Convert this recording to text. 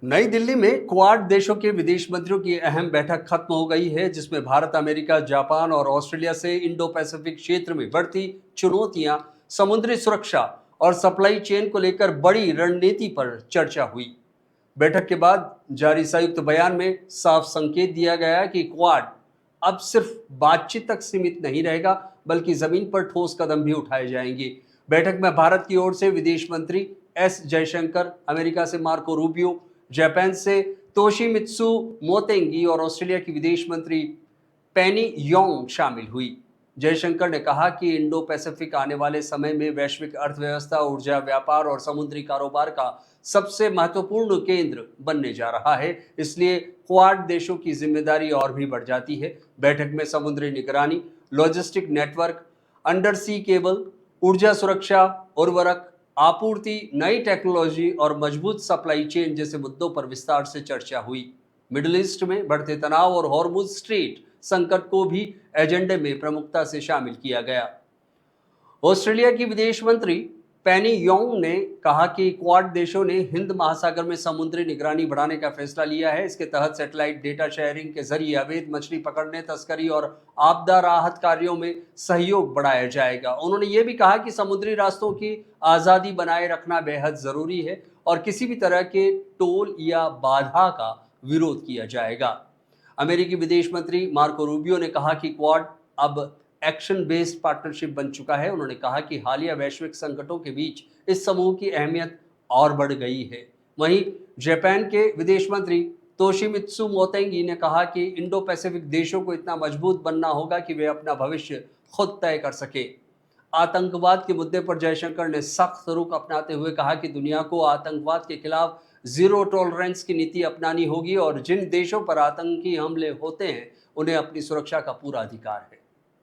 नई दिल्ली में क्वाड देशों के विदेश मंत्रियों की अहम बैठक खत्म हो गई है, जिसमें भारत, अमेरिका, जापान और ऑस्ट्रेलिया से इंडो पैसिफिक क्षेत्र में बढ़ती चुनौतियां, समुद्री सुरक्षा और सप्लाई चेन को लेकर बड़ी रणनीति पर चर्चा हुई। बैठक के बाद जारी संयुक्त बयान में साफ संकेत दिया गया कि क्वाड अब सिर्फ बातचीत तक सीमित नहीं रहेगा, बल्कि जमीन पर ठोस कदम भी उठाए जाएंगे। बैठक में भारत की ओर से विदेश मंत्री एस जयशंकर, अमेरिका से मार्को रूबियो, जापान से तोशिमित्सु मोतेंगी और ऑस्ट्रेलिया की विदेश मंत्री पेनी योंग शामिल हुई। जयशंकर ने कहा कि इंडो पैसिफिक आने वाले समय में वैश्विक अर्थव्यवस्था, ऊर्जा, व्यापार और समुद्री कारोबार का सबसे महत्वपूर्ण केंद्र बनने जा रहा है। इसलिए क्वाड देशों की जिम्मेदारी और भी बढ़ जाती है। बैठक में समुद्री निगरानी, logistic network, under sea cable, ऊर्जा सुरक्षा, उर्वरक आपूर्ति, नई टेक्नोलॉजी और मजबूत सप्लाई चेन जैसे मुद्दों पर विस्तार से चर्चा हुई। मिडिल ईस्ट में बढ़ते तनाव और हॉर्मुज स्ट्रेट संकट को भी एजेंडे में प्रमुखता से शामिल किया गया। ऑस्ट्रेलिया की विदेश मंत्री पेनी योंग ने कहा कि क्वाड देशों ने हिंद महासागर में समुद्री निगरानी बढ़ाने का फैसला लिया है। इसके तहत सैटेलाइट डेटा शेयरिंग के जरिए अवैध मछली पकड़ने, तस्करी और आपदा राहत कार्यों में सहयोग बढ़ाया जाएगा। उन्होंने ये भी कहा कि समुद्री रास्तों की आज़ादी बनाए रखना बेहद ज़रूरी है और किसी भी तरह के टोल या बाधा का विरोध किया जाएगा। अमेरिकी विदेश मंत्री मार्को रूबियो ने कहा कि क्वाड अब एक्शन बेस्ड पार्टनरशिप बन चुका है। उन्होंने कहा कि हालिया वैश्विक संकटों के बीच इस समूह की अहमियत और बढ़ गई है। वहीं जापान के विदेश मंत्री तोशिमित्सु मोतेंगी ने कहा कि इंडो पैसिफिक देशों को इतना मजबूत बनना होगा कि वे अपना भविष्य खुद तय कर सके। आतंकवाद के मुद्दे पर जयशंकर ने सख्त रुख अपनाते हुए कहा कि दुनिया को आतंकवाद के खिलाफ जीरो टॉलरेंस की नीति अपनानी होगी और जिन देशों पर आतंकी हमले होते हैं उन्हें अपनी सुरक्षा का पूरा अधिकार है।